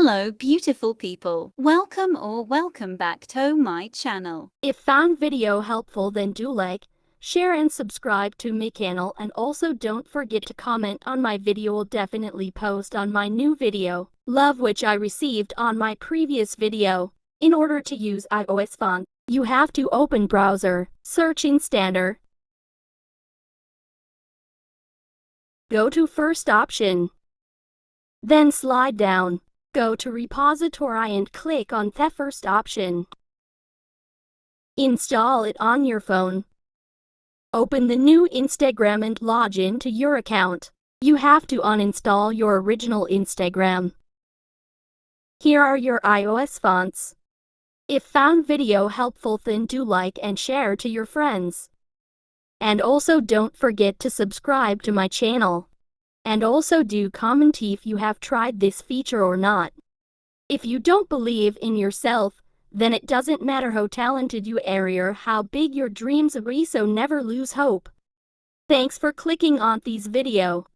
Hello beautiful people, welcome back to my channel. If found video helpful, then do like, share and subscribe to my channel, and also don't forget to comment on my video. I'll definitely post on my new video, love which I received on my previous video. In order to use iOS font, you have to open browser, search in standard. Go to first option. Then slide down. Go to repository and click on the first option. Install it on your phone. Open the new Instagram and log in to your account. You have to uninstall your original Instagram. Here are your iOS fonts. If found video helpful, then do like and share to your friends. And also don't forget to subscribe to my channel. And also do comment if you have tried this feature or not. If you don't believe in yourself, then it doesn't matter how talented you are or how big your dreams are, so never lose hope. Thanks for clicking on this video.